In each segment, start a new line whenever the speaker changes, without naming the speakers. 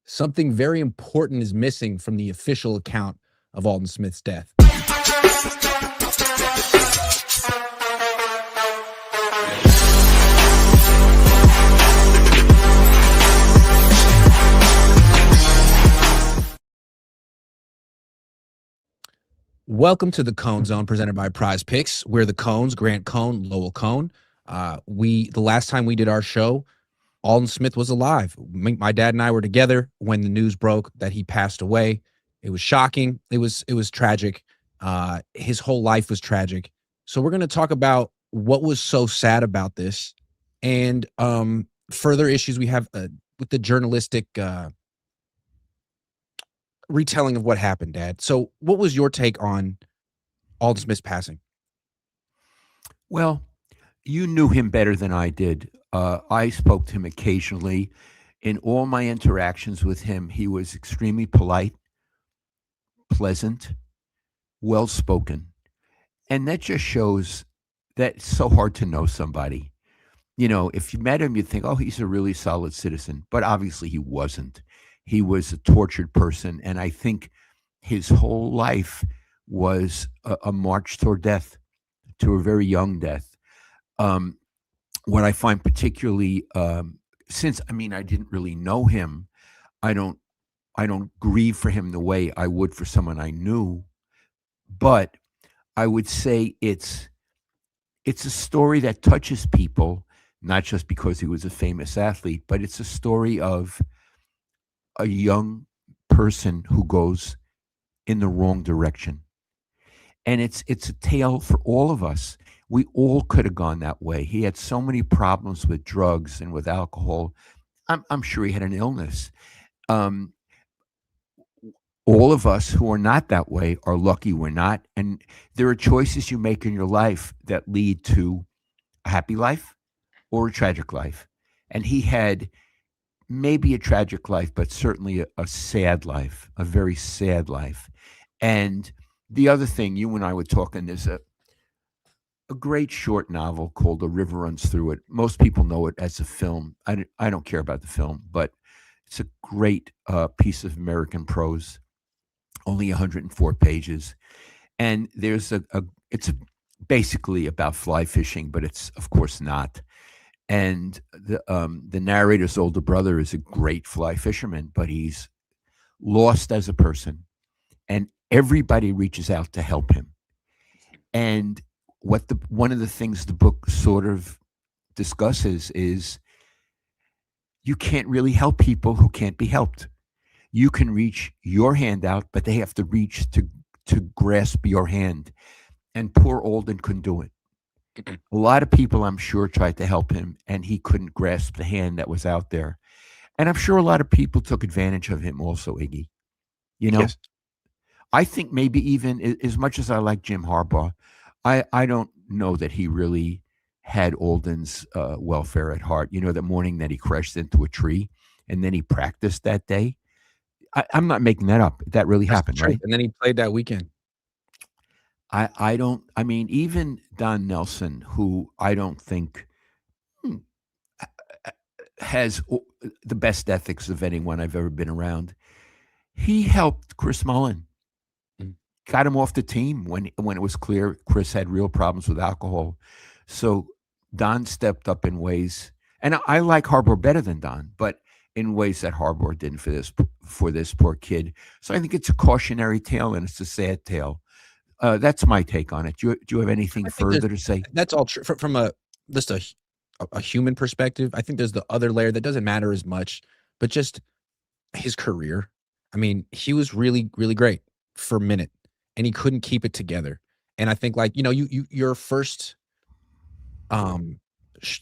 Something very important is missing from the official account of Aldon Smith's death. Welcome to the Cohn Zone presented by Prize Picks. We're the Cohns, Grant Cohn, Lowell Cohn. The last time we did our show, Aldon Smith was alive. My dad and I were together when the news broke that he passed away. It was shocking. It was tragic. His whole life was tragic. So we're going to talk about what was so sad about this and further issues we have with the journalistic retelling of what happened, Dad. So what was your take on Aldon Smith's passing?
Well, you knew him better than I did. I spoke to him occasionally. In all my interactions with him, he was extremely polite, pleasant, well-spoken. And that just shows that it's so hard to know somebody. You know, if you met him, you'd think, oh, he's a really solid citizen. But obviously he wasn't. He was a tortured person. And I think his whole life was a march toward death, to a very young death. What I find particularly, since I didn't really know him, I don't grieve for him the way I would for someone I knew. But I would say it's a story that touches people, not just because he was a famous athlete, but it's a story of a young person who goes in the wrong direction. And it's a tale for all of us. We all could have gone that way. He had so many problems with drugs and with alcohol. I'm sure he had an illness. All of us who are not that way are lucky we're not. And there are choices you make in your life that lead to a happy life or a tragic life. And he had maybe a tragic life, but certainly a sad life, a very sad life. And the other thing, you and I were talking, there's a great short novel called The River Runs Through It. Most people know it as a film. I don't care about the film, but it's a great piece of American prose, only 104 pages. And there's it's basically about fly fishing, but it's of course not. And the narrator's older brother is a great fly fisherman, but he's lost as a person, and everybody reaches out to help him. And one of the things the book sort of discusses is you can't really help people who can't be helped. You can reach your hand out, but they have to reach to grasp your hand. And poor Aldon couldn't do it. A lot of people, I'm sure, tried to help him, and he couldn't grasp the hand that was out there. And I'm sure a lot of people took advantage of him also, Iggy. You know,
Yes.
I think maybe even as much as I like Jim Harbaugh, I don't know that he really had Aldon's welfare at heart. You know, the morning that he crashed into a tree and then he practiced that day. I'm not making that up. That really
That's
happened,
true.
right?
And then he played that weekend.
Even Don Nelson, who I don't think has the best ethics of anyone I've ever been around, he helped Chris Mullin,
Mm.
got him off the team when it was clear Chris had real problems with alcohol. So Don stepped up in ways, and I like Harbaugh better than Don, but in ways that Harbaugh didn't for this poor kid. So I think it's a cautionary tale, and it's a sad tale. That's my take on it. Do you have anything
I think
further to say?
that's all true from just a human perspective. I think there's the other layer that doesn't matter as much, but just his career. I mean, he was really, really great for a minute, and he couldn't keep it together. And I think, like, your first sh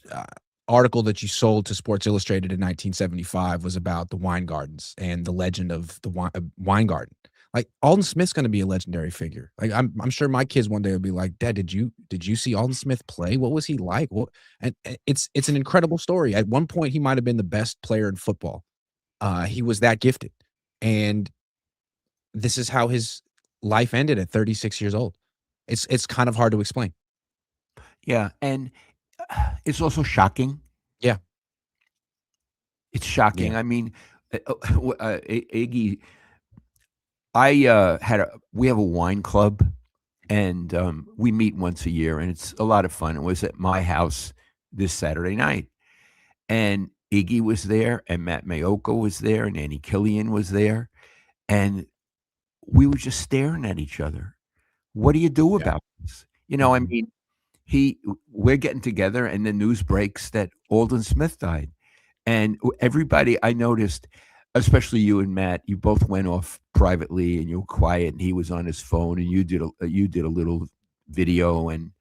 article that you sold to Sports Illustrated in 1975 was about the wine gardens and the legend of the wine garden. Like, Aldon Smith's gonna be a legendary figure. Like, I'm sure my kids one day will be like, "Dad, did you see Aldon Smith play? What was he like?" What and it's an incredible story. At one point, he might have been the best player in football. He was that gifted, and this is how his life ended at 36 years old. It's kind of hard to explain.
Yeah, and it's also shocking.
Yeah,
It's shocking.
yeah.
Iggy, we have a wine club, and we meet once a year, and it's a lot of fun. It was at my house this Saturday night, and Iggy was there, and Matt Mayoko was there, and Annie Killian was there, and we were just staring at each other. What do you do
Yeah.
about this? I
Mhm.
mean, he we're getting together, and the news breaks that Aldon Smith died. And everybody, I noticed, especially you and Matt, you both went off privately and you were quiet, and he was on his phone, and you did a little video, and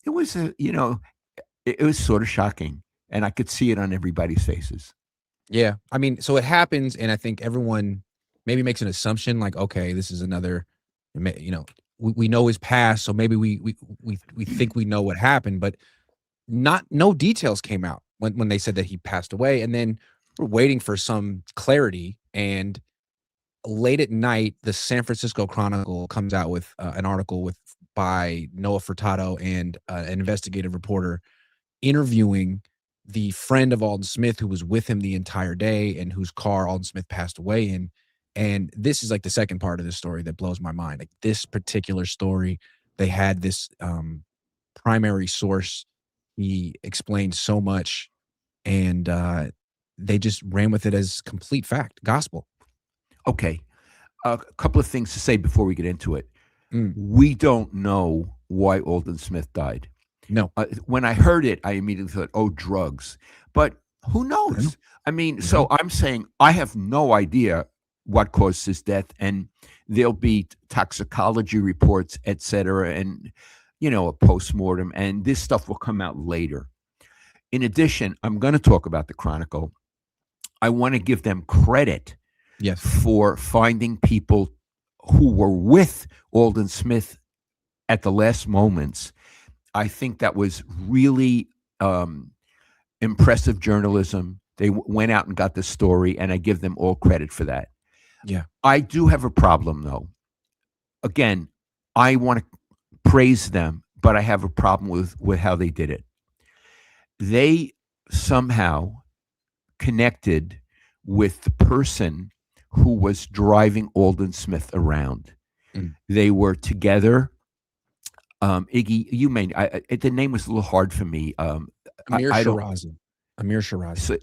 it was it was sort of shocking, and I could see it on everybody's faces.
Yeah. I mean, so it happens, and I think everyone maybe makes an assumption like, okay, this is another, you know, we know his past, so maybe we think we know what happened, but no details came out when they said that he passed away, and then we're waiting for some clarity. And late at night, the San Francisco Chronicle comes out with an article by Noah Furtado and an investigative reporter interviewing the friend of Alden Smith who was with him the entire day and whose car Alden Smith passed away in. And this is like the second part of the story that blows my mind. Like this particular story, they had this primary source. He explained so much, and they just ran with it as complete fact, gospel.
Okay, a couple of things to say before we get into it.
Mm,
We don't know why Alden Smith died.
no,
When I heard it, I immediately thought, "Oh, drugs." But who
I don't know.
knows? I mean,
Mhm.
so I'm saying I have no idea what caused his death, and there'll be toxicology reports, et cetera, and a postmortem, and this stuff will come out later. In addition, I'm going to talk about the Chronicle. I want to give them credit
Yes.
for finding people who were with Alden Smith at the last moments. I think that was really impressive journalism. They went out and got the story, and I give them all credit for that.
Yeah.
I do have a problem, though. Again, I want to praise them, but I have a problem with how they did it. They somehow connected with the person who was driving Alden Smith around.
Mm.
They were together. Iggy, the name was a little hard for me.
Amir
I don't.
Shirazi. Amir Shirazi.
So,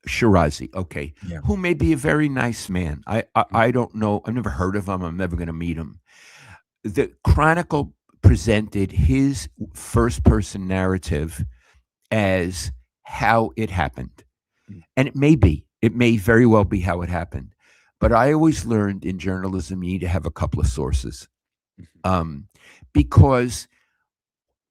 Shirazi, okay,
Yeah.
who may be a very nice man. I don't know. I've never heard of him. I'm never going to meet him. The Chronicle presented his first person narrative as how it happened.
Mm.
And it may very well be how it happened. But I always learned in journalism, you need to have a couple of sources,
Mhm.
because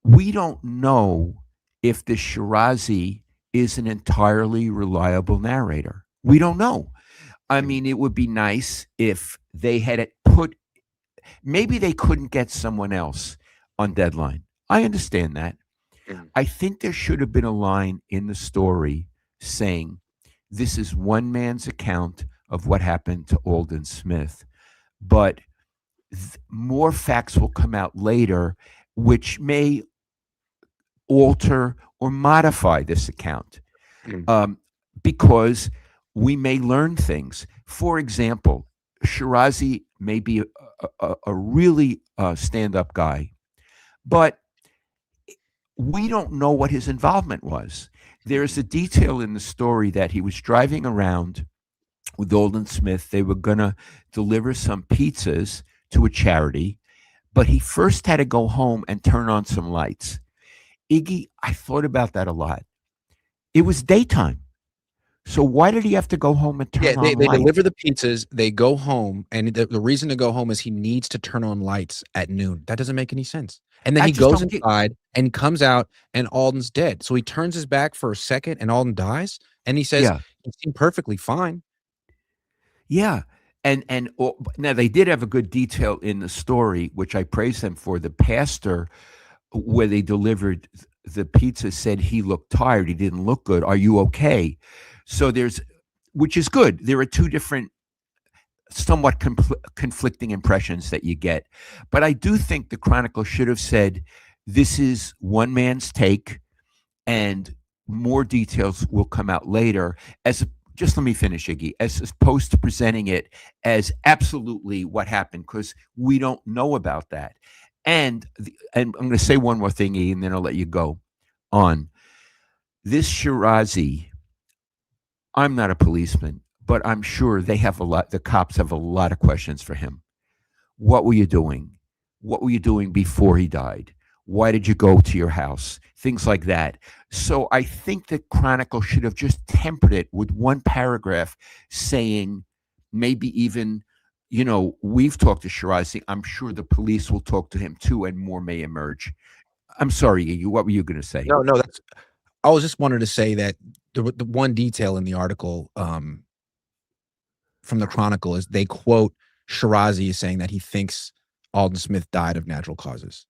we don't know if the Shirazi is an entirely reliable narrator. We don't know. I
Mm.
mean, it would be nice if they had it put, maybe they couldn't get someone else on deadline. I understand that.
Mm.
I think there should have been a line in the story saying, this is one man's account of what happened to Alden Smith, but more facts will come out later, which may alter or modify this account,
Mm.
um, because we may learn things. For example, Shirazi may be a really stand up guy, but we don't know what his involvement was. There's a
Mhm.
detail in the story that he was driving around with Alden Smith. They were going to deliver some pizzas to a charity, but he first had to go home and turn on some lights. Iggy, I thought about that a lot. It was daytime. So why did he have to go home and
Yeah,
turn
they
on
they deliver
lights?
the pizzas, they go home, and the reason to go home is he needs to turn on lights at noon. That doesn't make any sense. And then
I
he
just
goes
don't get.
inside and comes out, and Alden's dead. So he turns his back for a second, and Alden dies, and he says,
Yeah,
"He seemed perfectly fine."
yeah. Now they did have a good detail in the story, which I praise them for. The pastor, where they delivered the pizza, said he looked tired. He didn't look good. Are you okay? So which is good. There are two different, somewhat conflicting impressions that you get. But I do think the Chronicle should have said, this is one man's take, and more details will come out later, as just let me finish, Iggy, as opposed to presenting it as absolutely what happened, because we don't know about that. And I'm going to say one more thing, Iggy, and then I'll let you go on. This Shirazi, I'm not a policeman, but I'm sure the cops have a lot of questions for him. What were you doing? What were you doing before he died? Why did you go to your house? Things like that. So I think the Chronicle should have just tempered it with one paragraph saying, maybe even, we've talked to Shirazi. I'm sure the police will talk to him too, and more may emerge. I'm sorry, what were you going to say?
No, that's. I was just wanted to say that the one detail in the article from the Chronicle is they quote Shirazi as saying that he thinks Aldon Smith died of natural causes.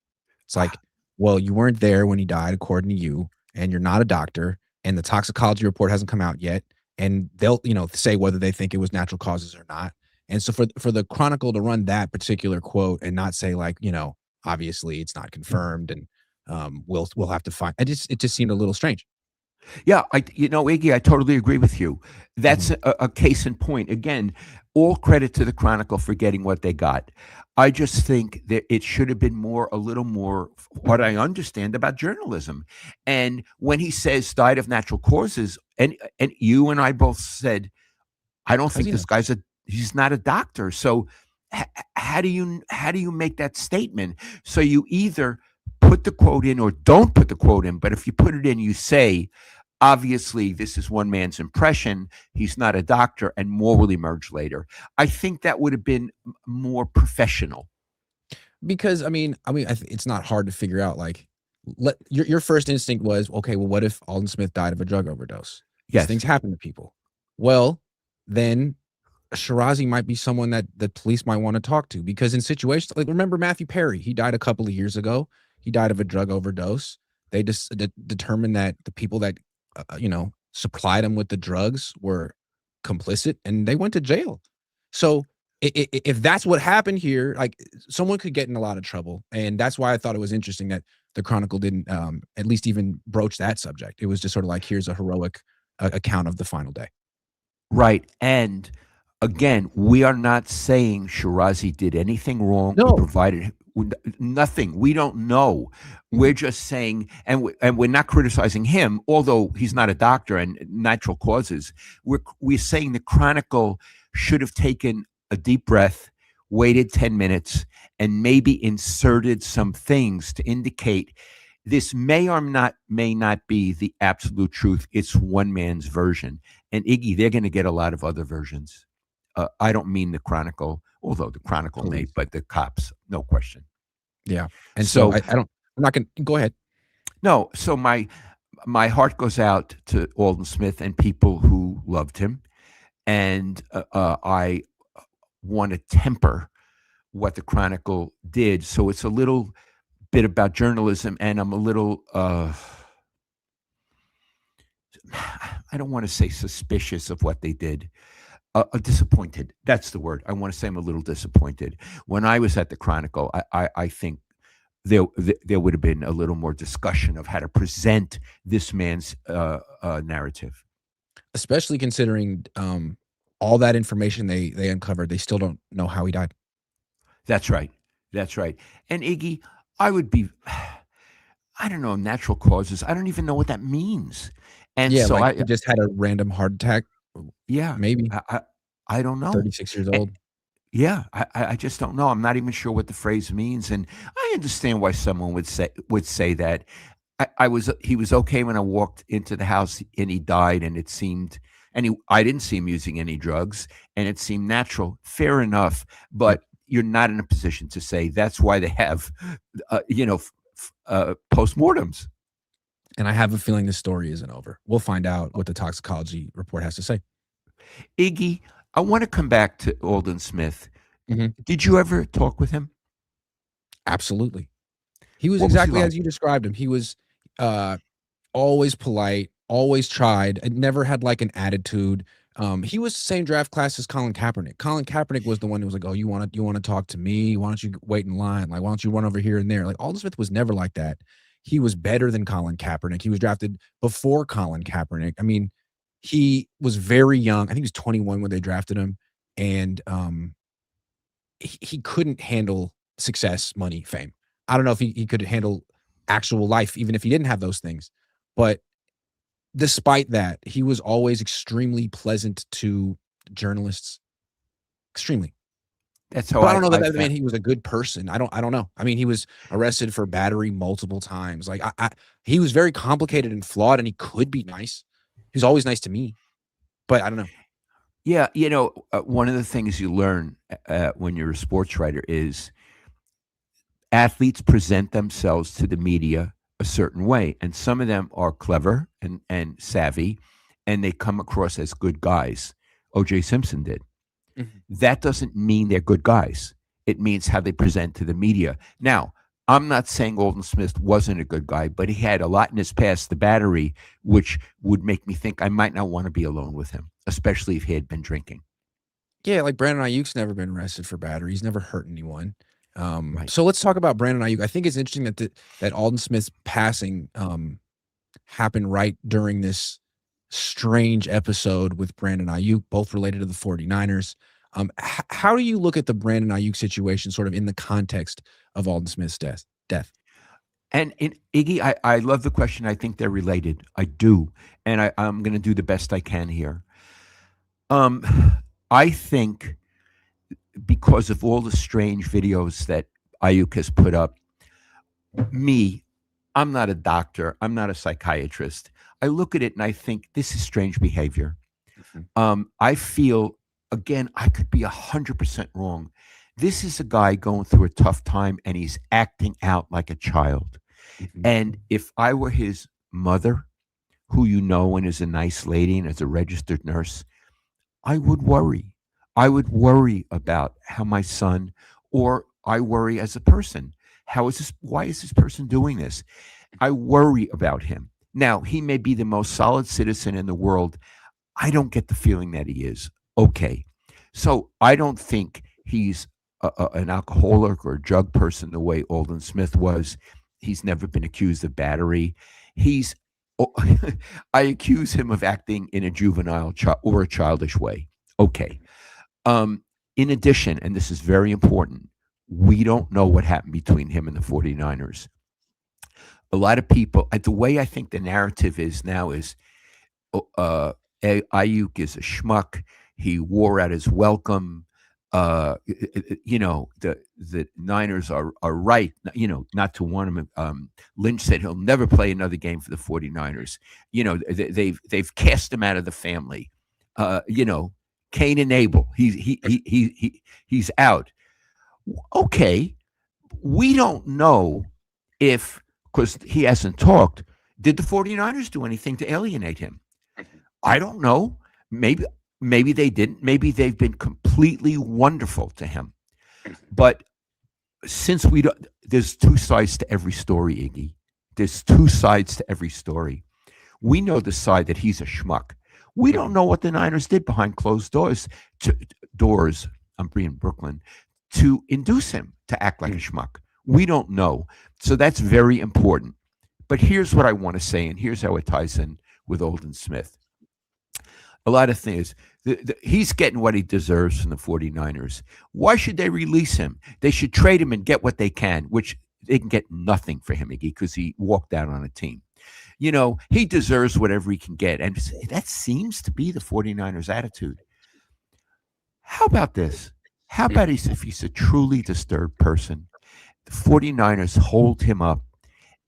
It's like, well, you weren't there when he died, according to you, and you're not a doctor, and the toxicology report hasn't come out yet, and they'll, say whether they think it was natural causes or not. And so for the Chronicle to run that particular quote and not say like, obviously it's not confirmed, and we'll have to find. It just seemed a little strange.
Yeah, Iggy, I totally agree with you. That's
Mhm.
a case in point. Again, all credit to the Chronicle for getting what they got. I just think that it should have been a little more what I understand about journalism. And when he says died of natural causes, and you and I both said, I don't
How's
think
he know?
he's not a doctor. So how do you make that statement? So you either put the quote in or don't put the quote in. But if you put it in, you say, obviously, this is one man's impression. He's not a doctor, and more will emerge later. I think that would have been more professional.
Because it's not hard to figure out. Like, your first instinct was, okay, well, what if Alden Smith died of a drug overdose? These things
Yes.
happen to people. Well, then Shirazi might be someone that the police might want to talk to, because in situations like, remember Matthew Perry, he died a couple of years ago. He died of a drug overdose. They just determined that the people that supplied him with the drugs were complicit, and they went to jail. So if that's what happened here, like, someone could get in a lot of trouble, and that's why I thought it was interesting that the Chronicle didn't at least even broach that subject. It was just sort of like, here's a heroic account of the final day.
Right. And again, we are not saying Shirazi did anything wrong or
No.
provided nothing. We don't know. We're just saying, and we're not criticizing him, although he's not a doctor and natural causes. We're saying the Chronicle should have taken a deep breath, waited 10 minutes, and maybe inserted some things to indicate this may not be the absolute truth. It's one man's version. And Iggy, they're going to get a lot of other versions. I don't mean the Chronicle, although the Chronicle may,
Police.
but the cops, no question.
Yeah. And so
So
I don't, I'm not going to go ahead.
no, so my heart goes out to Aldon Smith and people who loved him, and I want to temper what the Chronicle did. So it's a little bit about journalism, and I'm a little. I don't want to say suspicious of what they did. Disappointed. That's the word. I want to say I'm a little disappointed. When I was at the Chronicle, I think there would have been a little more discussion of how to present this man's narrative.
Especially considering all that information they uncovered. They still don't know how he died.
That's right. That's right. And Iggy, I would be, I don't know, natural causes. I don't even know what that means. And
Yeah,
so
like he just had a random heart attack,
yeah,
maybe
I don't know.
36 years
Eh,
old.
Yeah, I just don't know. I'm not even sure what the phrase means, and I understand why someone would say that. He was okay when I walked into the house and he died, and it seemed, I didn't see him using any drugs, and it seemed natural. Fair enough,
Yep.
but you're not in a position to say that's why they have, postmortems.
And I have a feeling this story isn't over. We'll find out what the toxicology report has to say.
Iggy, I want to come back to Aldon Smith.
Mhm.
Did you ever talk with him?
Absolutely. He was
What was he
exactly
like?
as you described him. He was uh, always polite, always tried, and never had like an attitude. He was the same draft class as Colin Kaepernick. Colin Kaepernick was the one who was like, "Oh, you want to talk to me? Why don't you wait in line? Like, why don't you run over here and there?" Like, Aldon Smith was never like that. He was better than Colin Kaepernick. He was drafted before Colin Kaepernick. I mean, he was very young. I think he was 21 when they drafted him, and he couldn't handle success, money, fame. I don't know if he could handle actual life, even if he didn't have those things. But despite that, he was always extremely pleasant to journalists. Extremely.
That's how
But I don't know that
I
that meant
found.
he was a good person. I don't know. I mean, he was arrested for battery multiple times. Like he was very complicated and flawed, and he could be nice. He was always nice to me, but I don't know.
Yeah, one of the things you learn when you're a sports writer is athletes present themselves to the media a certain way, and some of them are clever and savvy, and they come across as good guys. O.J. Simpson did.
Mhm.
That doesn't mean they're good guys. It means how they present to the media. Now, I'm not saying Aldon Smith wasn't a good guy, but he had a lot in his past, the battery, which would make me think I might not want to be alone with him, especially if he had been drinking.
Yeah, like Brandon Ayuk's never been arrested for battery. He's never hurt anyone.
Right.
So let's talk about Brandon Ayuk. I think it's interesting that Alden Smith's passing happened right during this strange episode with Brandon Ayuk, both related to the 49ers. How do you look at the Brandon Ayuk situation sort of in the context of Alden Smith's death?
And Iggy, I love the question. I think they're related. I do. And I'm going to do the best I can here. I think because of all the strange videos that Ayuk has put up, me, I'm not a doctor. I'm not a psychiatrist. I look at it and I think this is strange behavior.
Mhm,
I feel, again, I could be 100% wrong. This is a guy going through a tough time and he's acting out like a child.
mhm,
And if I were his mother, who you know and is a nice lady and is a registered nurse, I would worry. I would worry about how my son, or I worry as a person. How is this? Why is this person doing this? I worry about him. Now, he may be the most solid citizen in the world. I don't get the feeling that he is. Okay. So I don't think he's an alcoholic or a drug person the way Aldon Smith was. He's never been accused of battery. He's, I accuse him of acting in a juvenile or a childish way. Okay. Um, in addition, and this is very important, we don't know what happened between him and the 49ers. A lot of people, the way I think the narrative is now is uh, Ayuk is a schmuck. He wore out his welcome. The Niners are right, not to want him. Lynch said he'll never play another game for the 49ers. They've cast him out of the family. Cain and Abel. He's out. Okay, we don't know if, because he hasn't talked, did the 49ers do anything to alienate him? I don't know. Maybe they didn't. Maybe they've been completely wonderful to him. But since we don't, there's two sides to every story, Iggy. There's two sides to every story. We know the side that he's a schmuck. We don't know what the Niners did behind closed doors. I'm being Brooklyn, to induce him to act like a schmuck. We don't know. So that's very important. But here's what I want to say, and here's how it ties in with Aldon Smith. A lot of things. He's getting what he deserves from the 49ers. Why should they release him? They should trade him and get what they can, which they can get nothing for him, Iggy, because he walked out on a team. He deserves whatever he can get. And that seems to be the 49ers' attitude. How about this? How about if he's a truly disturbed person, the 49ers hold him up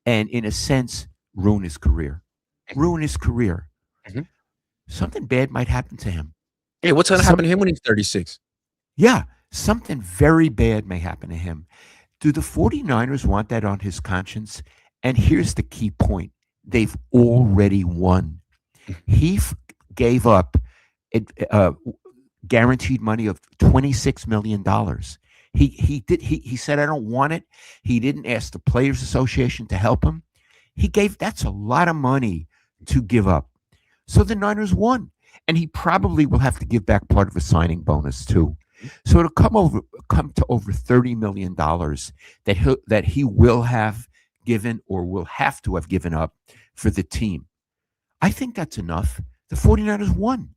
and, in a sense, ruin his career? Ruin his career.
mhm.
Something bad might happen to him.
Hey, what's going to happen to him when he's 36?
Yeah, something very bad may happen to him. Do the 49ers want that on his conscience? And here's the key point. They've already won. He gave up guaranteed money of $26 million. He said, I don't want it. He didn't ask the Players Association to help him. That's a lot of money to give up. So the Niners won. And he probably will have to give back part of a signing bonus too. So it'll come to over $30 million that he will have given or will have to have given up for the team. I think that's enough The 49ers won.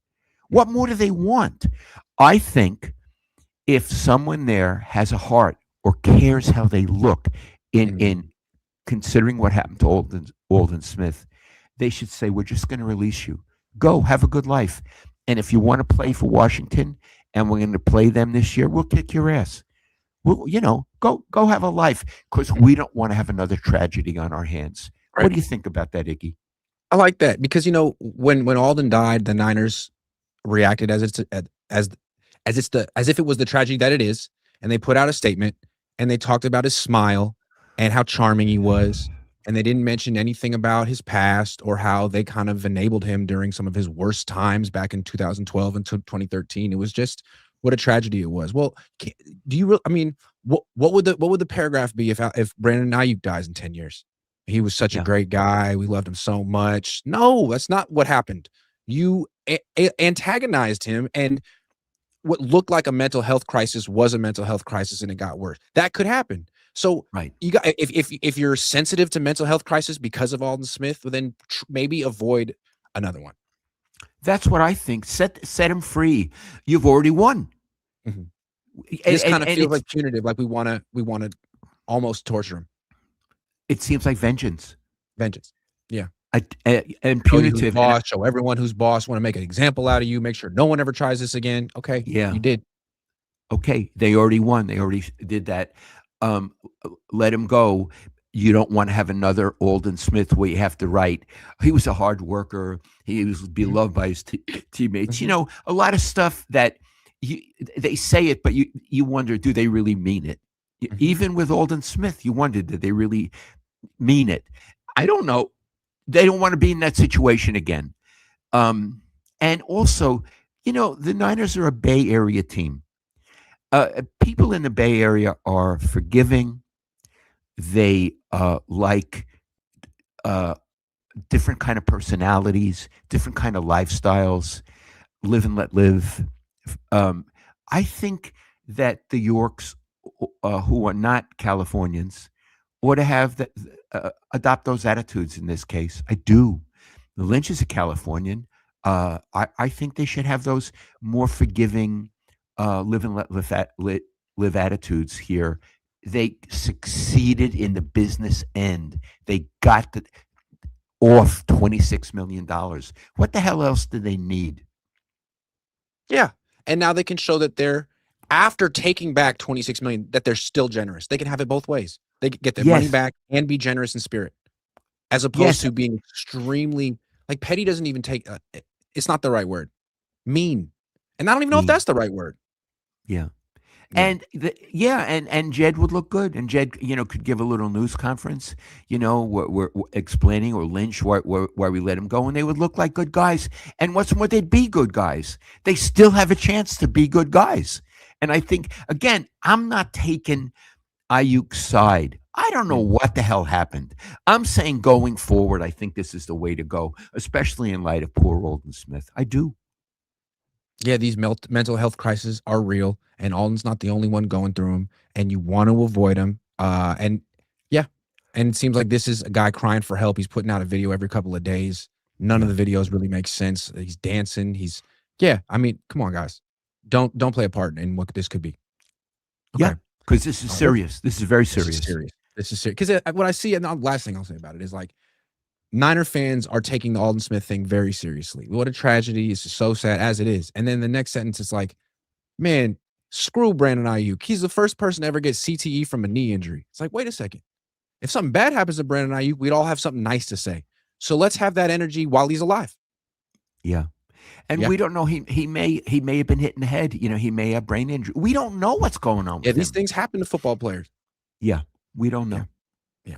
What more do they want? I think if someone there has a heart or cares how they look in
Mhm.
considering what happened to Alden Smith, they should say, we're just going to release you. Go, have a good life. And if you want to play for Washington and we're going to play them this year, we'll kick your ass. Well, go have a life because we don't want to have another tragedy on our hands. What
Right.
do you think about that, Iggy?
I like that because when Alden died, the Niners reacted as as if it was the tragedy that it is, and they put out a statement and they talked about his smile and how charming he was, and they didn't mention anything about his past or how they kind of enabled him during some of his worst times back in 2012 and 2013. It was just what a tragedy it was. Well, do you really? I mean, what would the paragraph be if Brandon Ayuk dies in 10 years? He was such a
Yeah,
great guy. We loved him so much. No, that's not what happened. You antagonized him, and what looked like a mental health crisis was a mental health crisis, and it got worse. That could happen. So
right.
you got if you're sensitive to mental health crisis because of Alden Smith, well, then maybe avoid another one.
That's what I think. Set him free. You've already won.
Mhm.
And,
This
and,
kind of
and
feels like punitive, like we wanna almost torture him.
it seems like vengeance.
Vengeance. Yeah.
And
Show you who's
punitive. And
boss, show everyone who's boss, wanna make an example out of you, make sure no one ever tries this again. Okay,
yeah,
you did.
okay, they already won. They already did that. Um, let him go. You don't want to have another Alden Smith where you have to write. He was a hard worker. He was
Mhm,
beloved by his teammates.
mhm,
A lot of stuff that you, they say it, but you wonder, do they really mean it?
mhm.
Even with Alden Smith, you wonder, did they really mean it? I don't know. They don't want to be in that situation again. And also, the Niners are a Bay Area team. People in the Bay Area are forgiving. They like uh, different kind of personalities, different kind of lifestyles. Live and let live. Um, I think that the Yorks, who are not Californians, ought to have adopt those attitudes in this case. I do. Lynch is a Californian. I think they should have those more forgiving, live and let live attitudes here. They succeeded in the business end. They got off $26 million. What the hell else do they need?
Yeah, and now they can show that they're after taking back 26 million, that they're still generous. They can have it both ways. They can get their money
Yes,
back and be generous in spirit, as opposed
yes,
to being extremely like petty doesn't even take it's not the right word. Mean. And I don't even know if
mean,
that's the right word.
yeah.
Yeah.
And Jed would look good, and Jed, could give a little news conference, we're explaining, or Lynch, why we let him go, and they would look like good guys. And what's more, they'd be good guys. They still have a chance to be good guys. And I think, again, I'm not taking Ayuk's side. I don't know
Mm.
what the hell happened. I'm saying going forward, I think this is the way to go, especially in light of poor Alden Smith. I do.
Yeah, these mental health crises are real, and Alden's not the only one going through them, and you want to avoid them. And yeah, and it seems like this is a guy crying for help. He's putting out a video every couple of days. None
Yeah.
of the videos really make sense. He's dancing. Yeah. I mean, come on, guys, don't play a part in what this could be.
Yeah.
Okay,
Because this is
let's
serious. This is very
this is
serious.
serious. This is serious because what I see, and the last thing I'll say about it is like Niner fans are taking the Alden Smith thing very seriously. What a tragedy! It's so sad as it is. And then the next sentence is like, man, screw Brandon Ayuk. He's the first person to ever get CTE from a knee injury. It's like, wait a second. If something bad happens to Brandon Ayuk, we'd all have something nice to say. So let's have that energy while he's alive.
Yeah. And
Yeah.
we don't know. He may have been hit in the head. He may have brain injury. We don't know what's going on
Yeah.
with
These
him.
things happen to football players.
Yeah, we don't
Yeah.
know.
Yeah.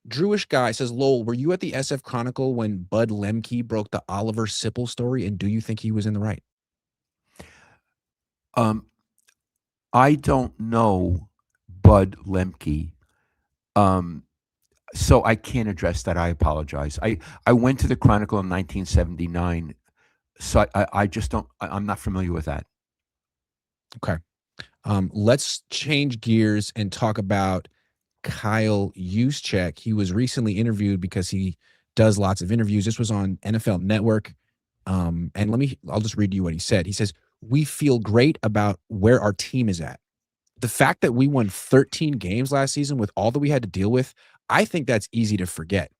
Drewish guy says, Lowell, were you at the SF Chronicle when Bud Lemke broke the Oliver Sipple story? And do you think he was in the right?
Um, I don't know Bud Lemke, um, so I can't address that. I apologize. I went to the Chronicle in 1979, so I just don't. I'm not familiar with that.
Okay. Let's change gears and talk about Kyle Juszczyk. He was recently interviewed because he does lots of interviews. This was on NFL Network. And I'll just read you what he said. He says, "We feel great about where our team is at. The fact that we won 13 games last season with all that we had to deal with, I think that's easy to forget.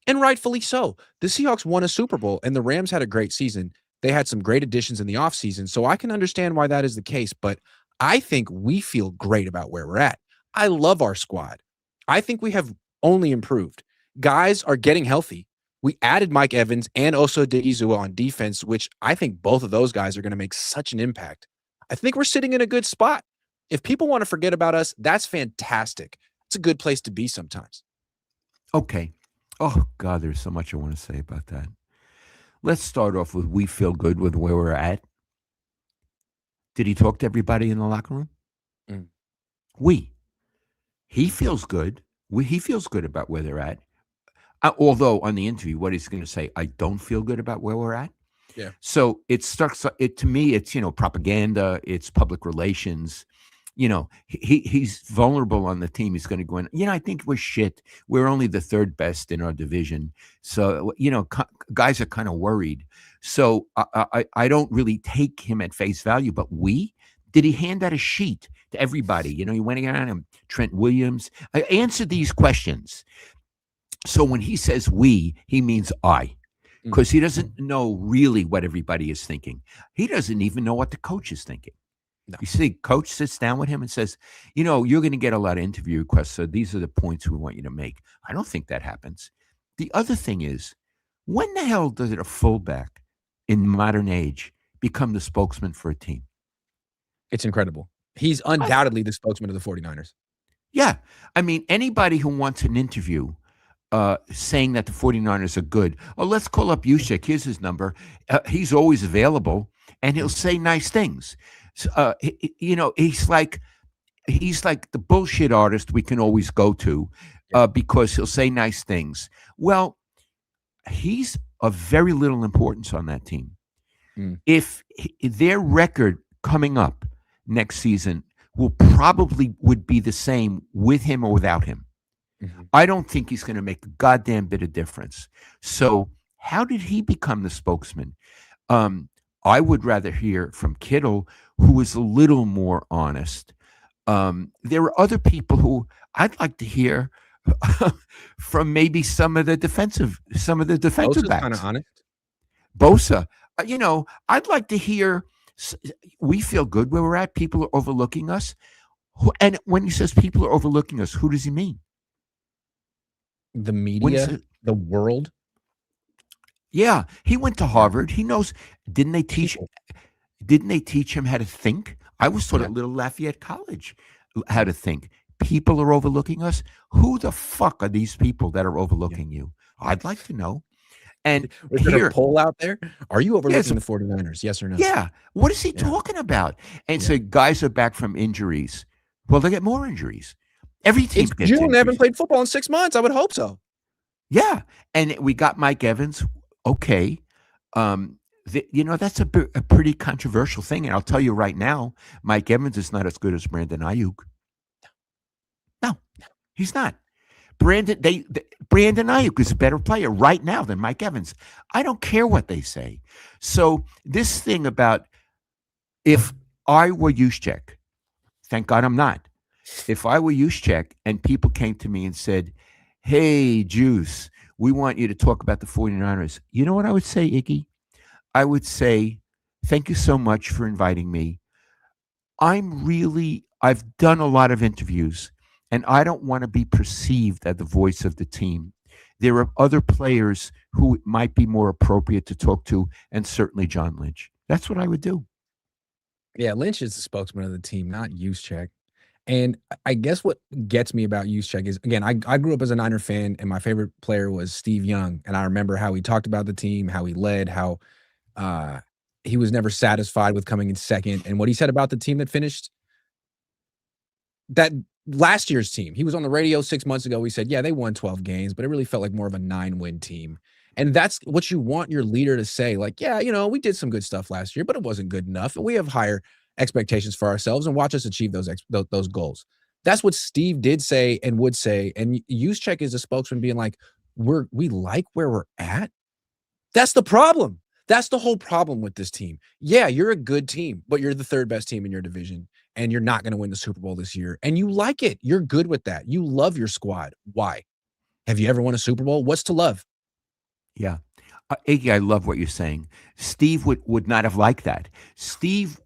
And rightfully so. The Seahawks won a Super Bowl and the Rams had a great season. They had some great additions in the offseason, so I can understand why that is the case, but I think we feel great about where we're at. I love our squad. I think we have only improved. Guys are getting healthy. We added Mike Evans and Oso Digizua on defense, which I think both of those guys are going to make such an impact. I think we're sitting in a good spot. If people want to forget about us, that's fantastic. It's a good place to be sometimes."
Okay. Oh, God, there's so much I want to say about that. Let's start off with we feel good with where we're at. Did he talk to everybody in the locker room?
Mm.
We. He feels good. He feels good about where they're at. Although on the interview, what he's going to say, I don't feel good about where we're at.
Yeah.
So it starts. To me, it's propaganda. It's public relations. He's vulnerable on the team. He's going to go in. I think we're shit. We're only the third best in our division. So guys are kind of worried. So I don't really take him at face value. But did he hand out a sheet to everybody? He went around and Trent Williams. I answered these questions. So when he says we, he means I, because he doesn't know really what everybody is thinking. He doesn't even know what the coach is thinking. No. You see, coach sits down with him and says, you're going to get a lot of interview requests, so these are the points we want you to make. I don't think that happens. The other thing is, when the hell does a fullback in modern age become the spokesman for a team?
It's incredible. He's undoubtedly the spokesman of the 49ers.
Yeah. I mean, anybody who wants an interview saying that the 49ers are good. Oh, let's call up Juszczyk. Here's his number. He's always available, and he'll say nice things. He's like the bullshit artist we can always go to because he'll say nice things. Well, he's of very little importance on that team. If their record coming up next season would be the same with him or without him. I don't think he's going to make a goddamn bit of difference. So how did he become the spokesman? I would rather hear from Kittle, who is a little more honest. There are other people who I'd like to hear from, maybe some of the defensive
Bosa's
backs.
Kind of honest.
Bosa, I'd like to hear. We feel good where we're at. People are overlooking us. And when he says people are overlooking us, who does he mean?
The media, the world.
Yeah, he went to Harvard. He knows. Didn't they teach him how to think? I was taught at Little Lafayette College how to think. People are overlooking us. Who the fuck are these people that are overlooking you? I'd like to know. And
is there a poll out there? Are you overlooking the 49ers? Yes or no?
Yeah. What is he talking about? And so guys are back from injuries. Well, they get more injuries. Every team gets
June. They haven't played football in 6 months. I would hope so.
Yeah. And we got Mike Evans. Okay. That's a pretty controversial thing. And I'll tell you right now, Mike Evans is not as good as Brandon Ayuk. No, he's not. Brandon Ayuk is a better player right now than Mike Evans. I don't care what they say. So this thing about, if I were Juszczyk, thank God I'm not. If I were Juszczyk and people came to me and said, hey, Juice, we want you to talk about the 49ers. You know what I would say, Iggy? I would say, thank you so much for inviting me. I've done a lot of interviews, and I don't want to be perceived as the voice of the team. There are other players who might be more appropriate to talk to, and certainly John Lynch. That's what I would do.
Yeah, Lynch is the spokesman of the team, not Juszczyk. And I guess what gets me about Juszczyk is, again, I grew up as a Niner fan, and my favorite player was Steve Young. And I remember how he talked about the team, how he led, how he was never satisfied with coming in second. And what he said about the team that finished that last year's team. He was on the radio 6 months ago. He said, yeah, they won 12 games, but it really felt like more of a 9-win team. And that's what you want your leader to say. Like, yeah, we did some good stuff last year, but it wasn't good enough. And we have higher expectations for ourselves, and watch us achieve those goals. That's what Steve did say and would say. And Juszczyk is a spokesman being like, we like where we're at. That's the problem. That's the whole problem with this team. Yeah, you're a good team, but you're the third best team in your division, and you're not going to win the Super Bowl this year. And you like it. You're good with that. You love your squad. Why? Have you ever won a Super Bowl? What's to love?
Yeah. Iggy, I love what you're saying. Steve would not have liked that. Steve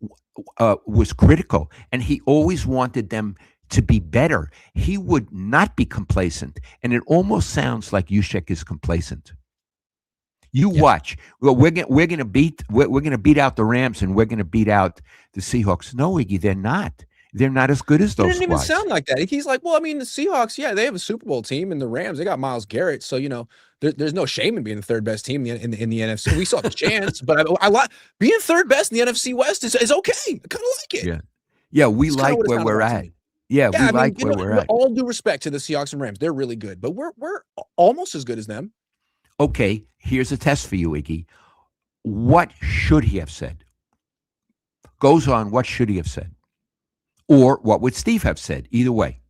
was critical, and he always wanted them to be better. He would not be complacent, and it almost sounds like Juszczyk is complacent. You
Yeah.
watch. Well, we're gonna beat out the Rams, and we're gonna beat out the Seahawks. No, Iggy, they're not. They're not as good as
It
those
didn't even
squads.
sound like that. He's like, well, I mean, the Seahawks, yeah, they have a Super Bowl team, and the Rams, they got Myles Garrett. So, there's no shame in being the third best team in the NFC. We still have a chance, but I like being third best in the NFC West is okay. I kind of like it.
Yeah, yeah, we
It's kind of
like
what it
where
sounded
we're
like to
at.
me.
Yeah,
Yeah,
we
I mean,
like where we're
with
at.
all due respect to the Seahawks and Rams, they're really good, but we're almost as good as them.
Okay, here's a test for you, Iggy. What should he have said? Goes on, what should he have said? Or what would Steve have said? Either way.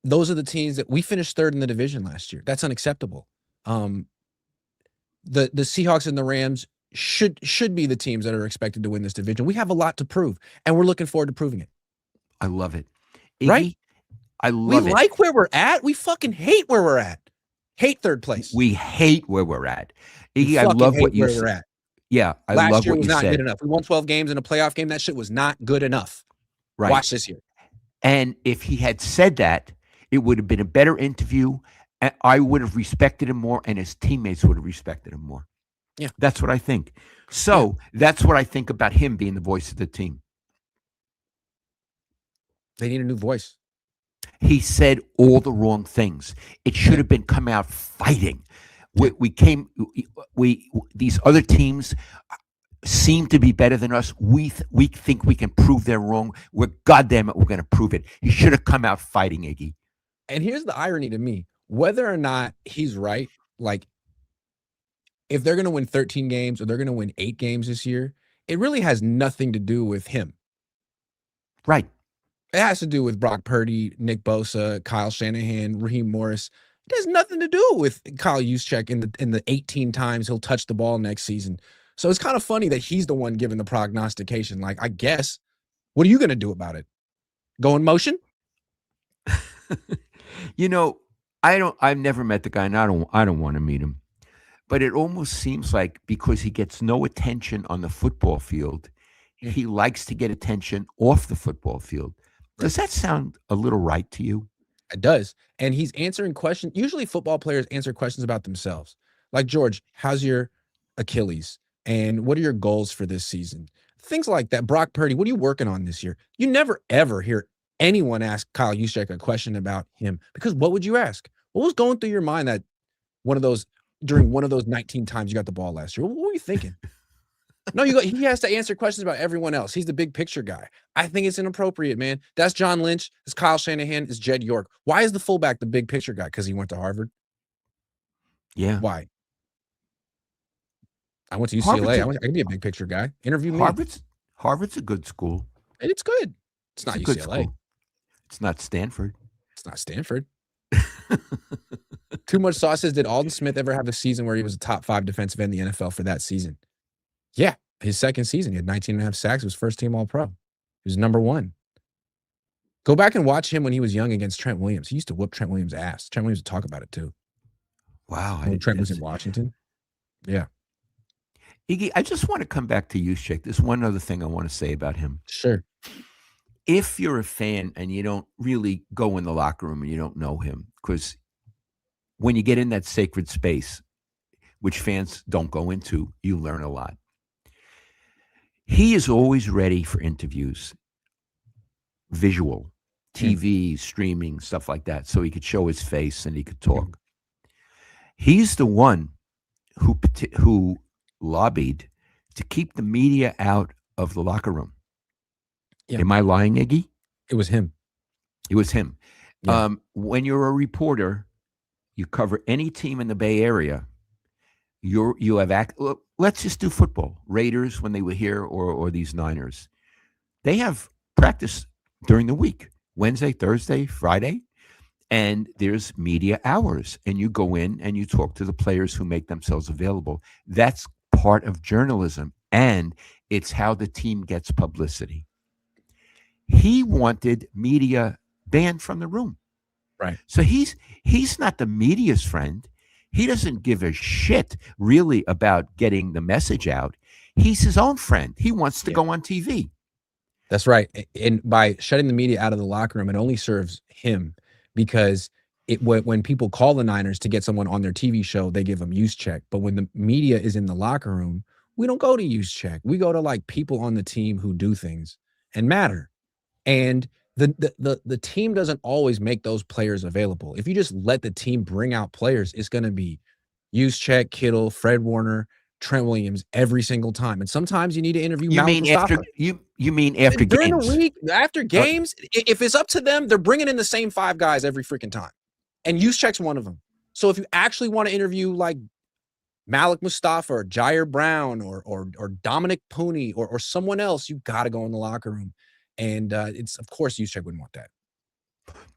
Those are the teams that we finished third in the division last year. That's unacceptable. The Seahawks and the Rams should be the teams that are expected to win this division. We have a lot to prove, and we're looking forward to proving it.
I love it. Iggy,
Right?
I
We
love it.
like where we're at. We fucking hate where we're at. Hate third place.
We hate where we're at.
We
Iggy, I
fucking
love
hate
what you
where we're
said.
at.
Yeah, I
Last
love
year
what
was
you
not good
said.
enough. We won 12 games in a playoff game. That shit was not good enough.
Right.
Watch this year.
And if he had said that, it would have been a better interview. And I would have respected him more, and his teammates would have respected him more.
Yeah.
That's what I think. So that's what I think about him being the voice of the team.
They need a new voice.
He said all the wrong things. It should have been come out fighting. These other teams seem to be better than us. We think we can prove they're wrong. We're goddamn it, we're going to prove it. He should have come out fighting, Iggy.
And here's the irony to me. Whether or not he's right, like if they're going to win 13 games or they're going to win 8 games this year, it really has nothing to do with him.
Right.
It has to do with Brock Purdy, Nick Bosa, Kyle Shanahan, Raheem Morris. It has nothing to do with Kyle Juszczyk in the 18 times he'll touch the ball next season. So it's kind of funny that he's the one giving the prognostication. Like, I guess, what are you going to do about it? Go in motion?
I've never met the guy, and I don't want to meet him. But it almost seems like because he gets no attention on the football field, he likes to get attention off the football field. Does that sound a little right to you?
It does. And he's answering questions. Usually football players answer questions about themselves. Like, George, how's your Achilles? And what are your goals for this season? Things like that. Brock Purdy, what are you working on this year? You never, ever hear anyone ask Kyle Juszczyk a question about him, because what would you ask? What was going through your mind during one of those 19 times you got the ball last year? What were you thinking? No, he has to answer questions about everyone else. He's the big picture guy. I think it's inappropriate, man. That's John Lynch. It's Kyle Shanahan. It's Jed York. Why is the fullback the big picture guy? Because he went to Harvard?
Yeah.
Why? I went to UCLA. I can be a big picture guy. Interview me.
Harvard's a good school.
It's good. It's not
a good
UCLA.
school. It's not Stanford.
It's not Stanford. Too Much Sauce says, did Aldon Smith ever have a season where he was a top 5 defensive end in the NFL for that season? Yeah. His second season, he had 19 and a half sacks. He was first team All-Pro. He was number 1. Go back and watch him when he was young against Trent Williams. He used to whoop Trent Williams' ass. Trent Williams would talk about it too.
Wow.
When Trent was in Washington. Yeah.
Iggy, I just want to come back to Juszczyk. There's one other thing I want to say about him.
Sure.
If you're a fan and you don't really go in the locker room and you don't know him, because when you get in that sacred space, which fans don't go into, you learn a lot. He is always ready for interviews, visual, TV, streaming, stuff like that, so he could show his face and he could talk. He's the one who lobbied to keep the media out of the locker room. Yeah. Am I lying, Iggy?
It was him.
It was him.
Yeah.
When you're a reporter, you cover any team in the Bay Area. You have let's just do football. Raiders when they were here, or these Niners, they have practice during the week, Wednesday, Thursday, Friday, and there's media hours, and you go in and you talk to the players who make themselves available. That's part of journalism, and it's how the team gets publicity. He wanted media banned from the room.
Right.
So he's not the media's friend. He doesn't give a shit really about getting the message out. He's his own friend. He wants to
Yeah.
go on TV.
That's right. And by shutting the media out of the locker room, it only serves him, because when people call the Niners to get someone on their TV show, they give them use check. But when the media is in the locker room, we don't go to use check. We go to like people on the team who do things and matter. And the team doesn't always make those players available. If you just let the team bring out players, it's going to be Juszczyk, Kittle, Fred Warner, Trent Williams every single time. And sometimes you need to interview
You
Malik
mean
Mustafa.
after you mean after
During
games?
the week, after games, if it's up to them, they're bringing in the same 5 guys every freaking time. And Juszczyk's one of them. So if you actually want to interview like Malik Mustafa or Jair Brown or Dominic Pooney or someone else, you got to go in the locker room. And it's, of course, Juszczyk wouldn't want that.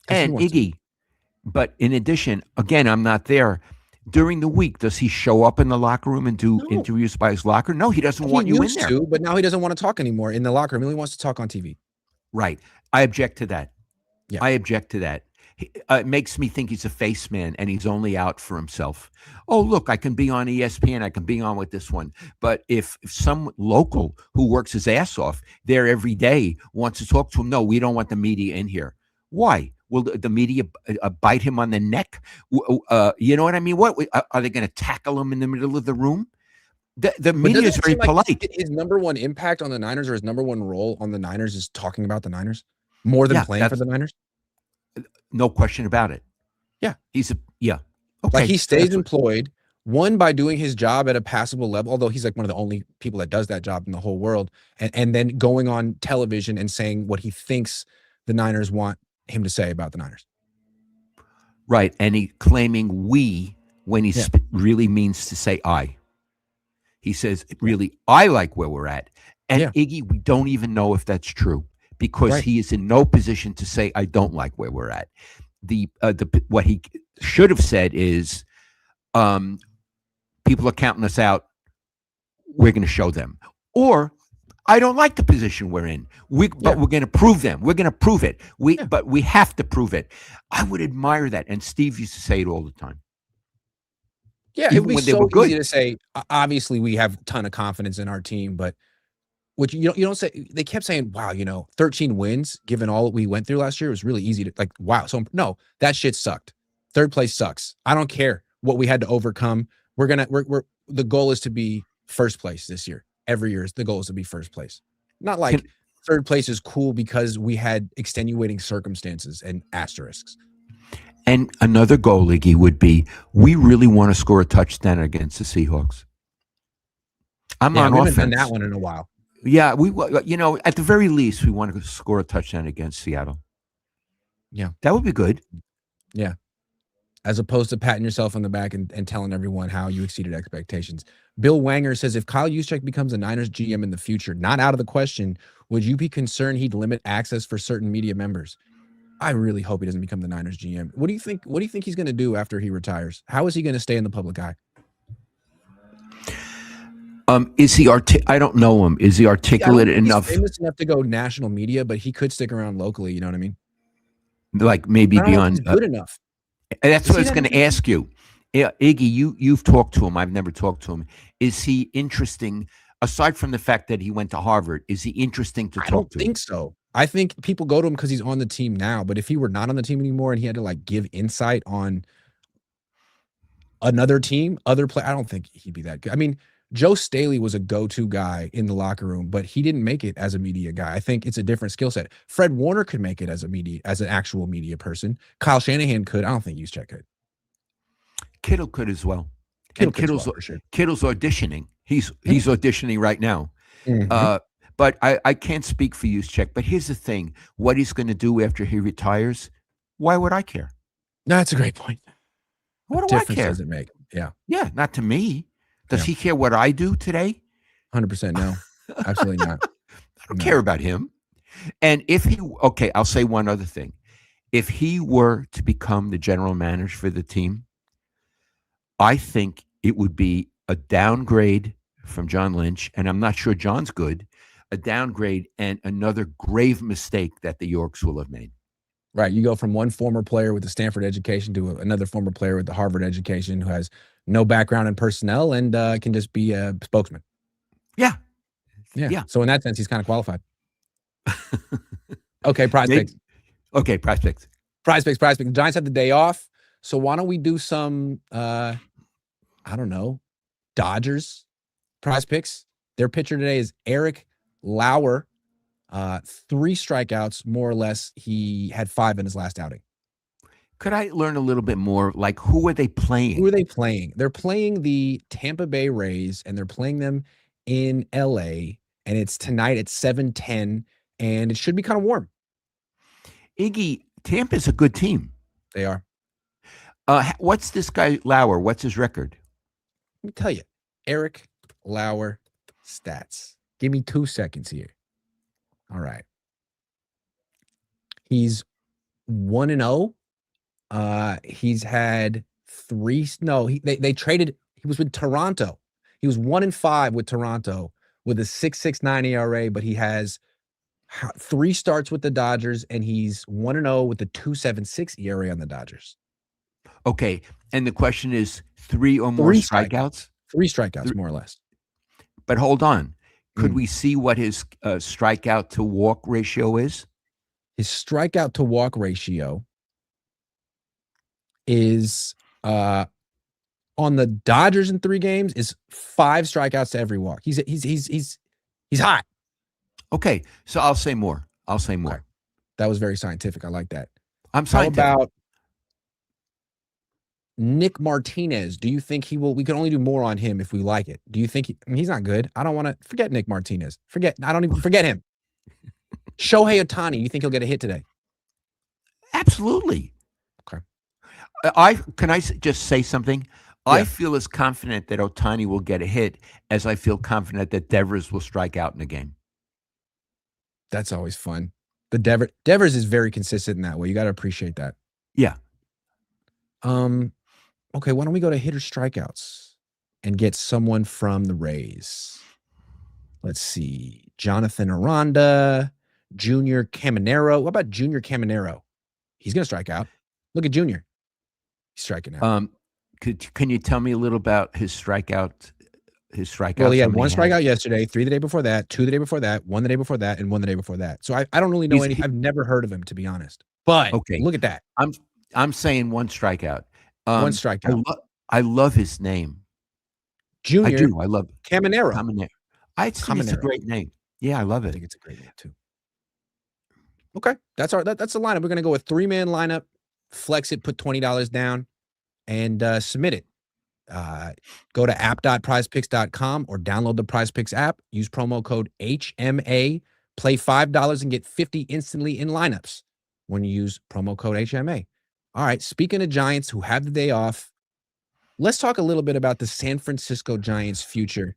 And Iggy, but in addition, again, I'm not there. During the week, does he show up in the locker room and do interviews by his locker? No, he doesn't want you in there.
But now he doesn't want to talk anymore in the locker room. He only wants to talk on TV.
Right. I object to that.
Yeah.
I object to that. It makes me think he's a face man and he's only out for himself. Oh, look, I can be on ESPN. I can be on with this one. But if some local who works his ass off there every day wants to talk to him, no, we don't want the media in here. Why? Will the media bite him on the neck? You know what I mean? What are they going to tackle him in the middle of the room? The media is very polite.
His number one impact on the Niners, or his number one role on the Niners, is talking about the Niners more than playing for the Niners.
No question about it.
Yeah,
Okay.
Like he stays employed. One, by doing his job at a passable level, although he's like one of the only people that does that job in the whole world, and then going on television and saying what he thinks the Niners want him to say about the Niners.
Right. And he claiming we when he really means to say I. He says, really, I like where we're at. And Iggy, we don't even know if that's true, because he is in no position to say, I don't like where we're at. What he should have said is, people are counting us out. We're going to show them. Or, I don't like the position we're in. But we're going to prove them. We're going to prove it. But we have to prove it. I would admire that. And Steve used to say it all the time.
Yeah, it would be so easy to say, obviously, we have a ton of confidence in our team, but which you don't say. They kept saying, wow, 13 wins, given all we went through last year, was really easy to, like, wow. So no, that shit sucked. Third place sucks. I don't care what we had to overcome. The goal is to be first place this year. Every year, the goal is to be first place. Not like third place is cool because we had extenuating circumstances and asterisks.
And another goal, Iggy, would be, we really want to score a touchdown against the Seahawks. I'm on offense.
We haven't done that one in a while.
Yeah, at the very least, we want to score a touchdown against Seattle.
Yeah.
That would be good.
Yeah. As opposed to patting yourself on the back and telling everyone how you exceeded expectations. Bill Wanger says, if Kyle Juszczyk becomes a Niners GM in the future, not out of the question, would you be concerned he'd limit access for certain media members? I really hope he doesn't become the Niners GM. What do you think he's going to do after he retires? How is he going to stay in the public eye?
Is he I don't know him. Is he articulate enough?
He's famous enough to go national media, but he could stick around locally. You know what I mean?
Like maybe beyond
good enough.
That's what I was going to ask you. Yeah, Iggy, you've talked to him. I've never talked to him. Is he interesting? Aside from the fact that he went to Harvard, is he interesting to talk to?
I don't think so. I think people go to him because he's on the team now. But if he were not on the team anymore and he had to like give insight on another team, other play, I don't think he'd be that good. I mean, Joe Staley was a go-to guy in the locker room, but he didn't make it as a media guy. I think it's a different skill set. Fred Warner could make it as an actual media person. Kyle Shanahan could. I don't think Juszczyk could.
Kittle could as well. Kittle's auditioning. He's auditioning right now. Mm-hmm. But I can't speak for Juszczyk. But here's the thing: what he's going to do after he retires, why would I care?
No, that's a great point.
What do I care?
Does it make?
Yeah, not to me. Does he care what I do today?
100% no. Absolutely not.
I don't care about him. And if I'll say one other thing. If he were to become the general manager for the team, I think it would be a downgrade from John Lynch, and I'm not sure John's good, a downgrade and another grave mistake that the Yorks will have made.
Right. You go from one former player with the Stanford education to another former player with the Harvard education who has no background in personnel and can just be a spokesman.
Yeah.
Yeah.
Yeah.
So in that sense, he's kind of qualified. Okay, prize picks.
Okay, prize picks.
Prize picks, prize picks. The Giants have the day off. So why don't we do some, I don't know, Dodgers prize picks? Their pitcher today is Eric Lauer. 3 strikeouts, more or less. He had 5 in his last outing.
Could I learn a little bit more? Like, who are they playing?
Who are they playing? They're playing the Tampa Bay Rays, and they're playing them in LA, and it's tonight at 7:10, and it should be kind of warm.
Iggy, Tampa's a good team.
They are.
What's this guy Lauer? What's his record?
Let me tell you. Eric Lauer stats. Give me 2 seconds here. All right. He's 1-0. He's had 3. No, they traded. He was with Toronto. He was 1-5 with Toronto with a 6.69 ERA, but he has 3 starts with the Dodgers, and he's 1-0 with a 2.76 ERA on the Dodgers.
Okay, and the question is 3 or more strikeouts?
3 strikeouts, more or less.
But hold on. Could we see what his strikeout to walk ratio is?
His strikeout to walk ratio is on the Dodgers in 3 games is 5 strikeouts to every walk. He's hot.
Okay, so I'll say more. Okay.
That was very scientific. I like that.
I'm scientific.
How about Nick Martinez? Do you think he will? We can only do more on him if we like it. Do you think he's not good? I don't want to forget Nick Martinez. I don't even forget him. Shohei Ohtani, you think he'll get a hit today?
Absolutely.
Okay.
Can I just say something? Yeah. I feel as confident that Ohtani will get a hit as I feel confident that Devers will strike out in a game.
That's always fun. The Devers is very consistent in that way. You got to appreciate that.
Yeah.
Okay, why don't we go to hitter strikeouts and get someone from the Rays? Let's see. Jonathan Aranda, Junior Caminero. What about Junior Caminero? He's going to strike out. Look at Junior. He's striking out.
Can you tell me a little about his strikeout?
Well, he had 1 strikeout yesterday, 3 the day before that, 2 the day before that, 1 the day before that, and 1 the day before that. So I don't really know any. I've never heard of him, to be honest. But look at that.
I'm saying 1 strikeout.
1 strikeout.
I love his name.
Junior.
I do. I love
Caminero.
It's a great name. Yeah, I love it.
I think it's a great name too. Okay, that's the lineup. We're gonna go with 3-man lineup. Flex it. Put $20 down, and submit it. Go to app.prizepicks.com or download the PrizePicks app. Use promo code HMA. Play $5 and get 50 instantly in lineups when you use promo code HMA. All right, speaking of Giants who have the day off, let's talk a little bit about the San Francisco Giants' future,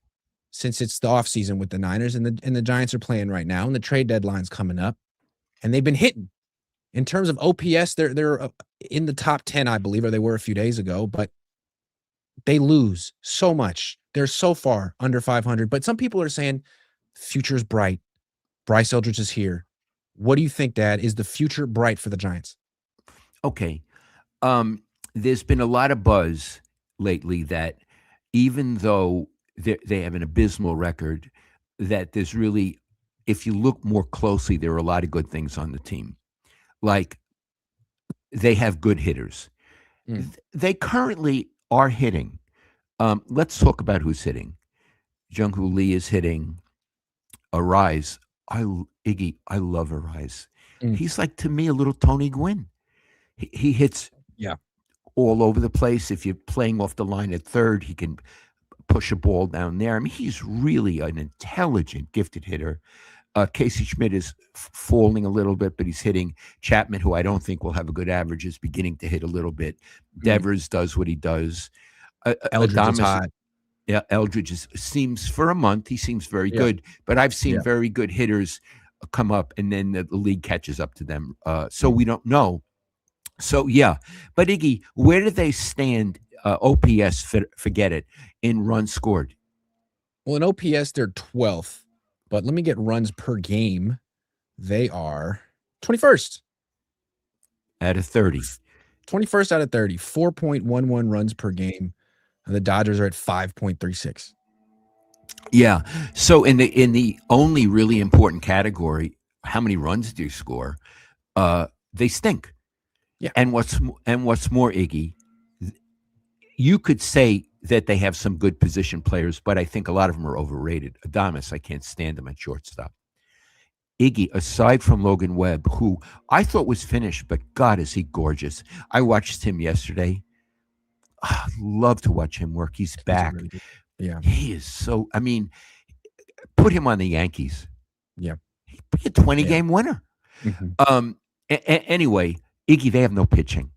since it's the offseason with the Niners and the Giants are playing right now, and the trade deadline's coming up, and they've been hitting. In terms of OPS, they're in the top 10, I believe, or they were a few days ago, but they lose so much. They're so far under 500, but some people are saying future's bright. Bryce Eldridge is here. What do you think, Dad? Is the future bright for the Giants?
Okay. There's been a lot of buzz lately that even though they have an abysmal record, that there's really, if you look more closely, there are a lot of good things on the team. Like, they have good hitters. They currently are hitting. Let's talk about who's hitting. Jung-Hoo Lee is hitting. Arise. Iggy, I love Arise. He's like, to me, a little Tony Gwynn. He hits all over the place. If you're playing off the line at third, he can push a ball down there. I mean, he's really an intelligent, gifted hitter. Casey Schmidt is falling a little bit, but he's hitting. Chapman, who I don't think will have a good average, is beginning to hit a little bit. Devers does what he does.
Eldridge is hot.
Yeah, Eldridge seems, for a month, he seems very good. But I've seen very good hitters come up, and then the league catches up to them. So we don't know. So yeah, but Iggy, where do they stand? OPS, forget it. In runs scored,
Well, in OPS, they're 12th, but let me get runs per game. They are 21st.
out of 30.
21st out of 30, 4.11 runs per game. The Dodgers are at 5.36.
Yeah. So in the only really important category, how many runs do you score? They stink.
Yeah.
And what's more, Iggy, you could say that they have some good position players, but I think a lot of them are overrated. Adames, I can't stand him at shortstop. Iggy, aside from Logan Webb, who I thought was finished, but God, is he gorgeous. I watched him yesterday. Love to watch him work. He's
He's a
back.
really good. Yeah.
He is so, I mean, put him on the Yankees.
Yeah.
He'd be a 20-game winner.
Mhm.
Anyway, Iggy, they have no pitching.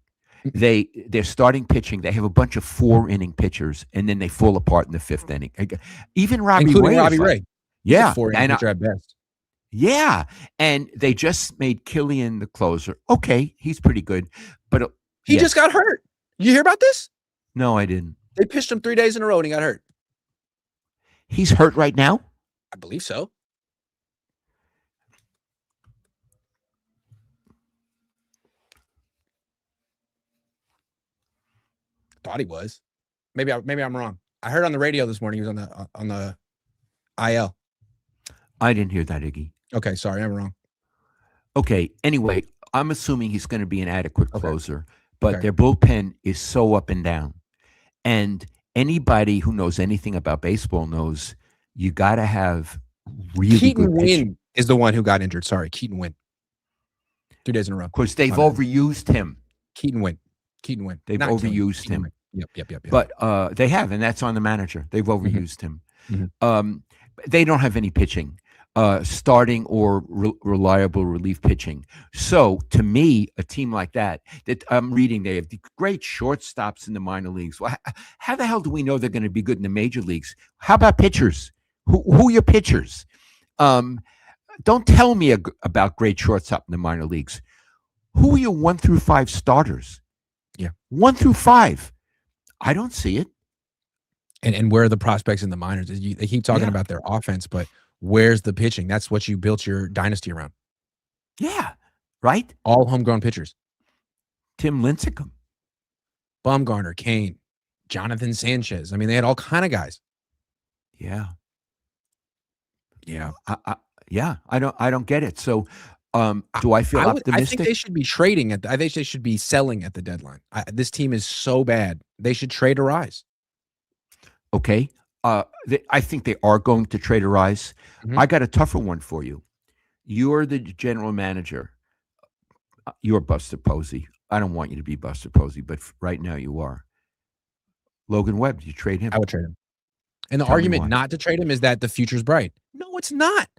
They're starting pitching. They have a bunch of 4-inning pitchers, and then they fall apart in the 5th inning. Even Robbie
Including
Ray.
Robbie Ray. He's a
Yeah,
4-inning pitcher at best.
yeah, and they just made Killian the closer. Okay, he's pretty good, but
He just got hurt. You hear about this?
No, I didn't.
They pitched him 3 days in a row and he got hurt.
He's hurt right now?
I believe so. Thought he was. Maybe I'm wrong. I heard on the radio this morning he was on the IL.
I didn't hear that, Iggy.
Okay, sorry, I'm wrong.
Okay, anyway, I'm assuming he's going to be an adequate closer, but
Okay.
their bullpen is so up and down. And anybody who knows anything about baseball knows you got to have really
Keaton
good pitching.
Wynn is the one who got injured. Sorry, Keaton Wynn. 2 days in a row.
Because they've overused him.
Keaton Wynn.
They've
Not
overused
Keaton
him.
Wynn. Yep.
But they have, and that's on the manager. They've overused him.
Mhm.
They don't have any pitching, starting or reliable relief pitching. So to me, a team like that I'm reading, they have the great shortstops in the minor leagues. Well, how the hell do we know they're going to be good in the major leagues? How about pitchers? Who are your pitchers? Don't tell me about great shortstop in the minor leagues. Who are your 1 through 5 starters?
Yeah.
1 through 5. I don't see it.
And where are the prospects in the minors? They keep talking about their offense, but where's the pitching? That's what you built your dynasty around.
Yeah, right?
All homegrown pitchers.
Tim Lincecum.
Bumgarner, Kane, Jonathan Sanchez. I mean, they had all kind of guys.
Yeah.
Yeah.
I don't get it. So do I feel optimistic?
I think they should be trading I think they should be selling at the deadline. This team is so bad. They should trade Arise.
Okay. I think they are going to trade Arise.
Mhm.
I got a tougher one for you. You're the general manager. You're Buster Posey. I don't want you to be Buster Posey, but right now you are. Logan Webb, you trade him?
I would trade him. And the
Tell me
argument
why.
not to trade him is that the future's bright. No, it's not.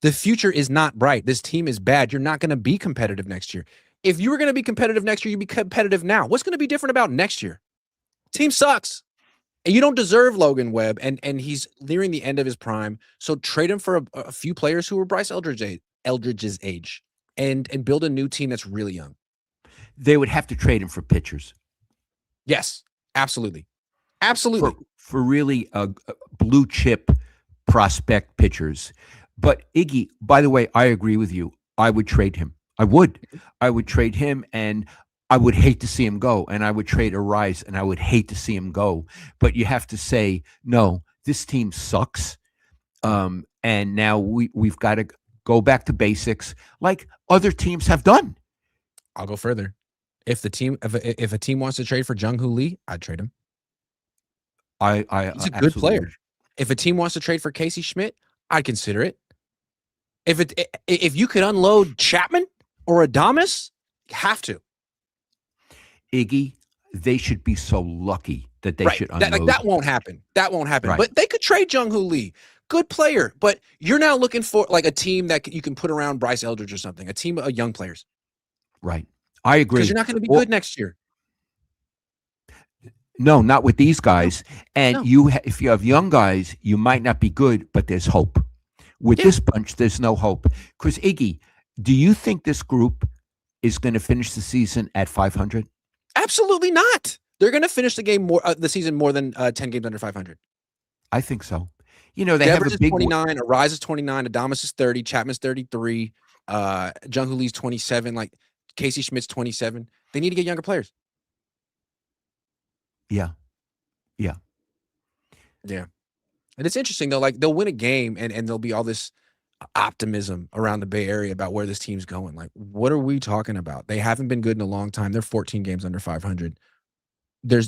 The future is not bright. This team is bad. You're not going to be competitive next year. If you were going to be competitive next year, you'd be competitive now. What's going to be different about next year? Team sucks. And you don't deserve Logan Webb, and he's nearing the end of his prime. So trade him for a few players who are Bryce Eldridge's age, and build a new team that's really young.
They would have to trade him for pitchers.
Yes, absolutely. Absolutely.
For really blue chip prospect pitchers. But Iggy, by the way, I agree with you. I would trade him. I would trade him, and I would hate to see him go. And I would trade Arise, and I would hate to see him go. But you have to say, no, this team sucks. And now we've got to go back to basics like other teams have done.
I'll go further. If a team wants to trade for Jung Hoo Lee, I'd trade him.
He's
a good player. If a team wants to trade for Casey Schmidt, I'd consider it. If you could unload Chapman or Adames, you have to.
Iggy, they should be so lucky that they should unload.
That won't happen. That won't happen.
Right.
But they could trade Jung Hoo Lee. Good player. But you're now looking for like a team that you can put around Bryce Eldridge or something. A team of young players.
Right. I agree.
Because you're not going to be good next year.
No, not with these guys. And if you have young guys, you might not be good, but there's hope. With this bunch, there's no hope. Because Iggy, do you think this group is going to finish the season at 500?
Absolutely not. They're going to finish the season more than 10 games under 500.
I think so. You know, they have
Devers
a
is
big
29, Arise is 29, Adamas is 30, Chapman's 33, Jung Hoo Lee's 27, like Casey Schmidt's 27. They need to get younger players.
Yeah.
Yeah. And it's interesting though, like they'll win a game and there'll be all this optimism around the Bay Area about where this team's going. Like, what are we talking about? They haven't been good in a long time. They're 14 games under 500. I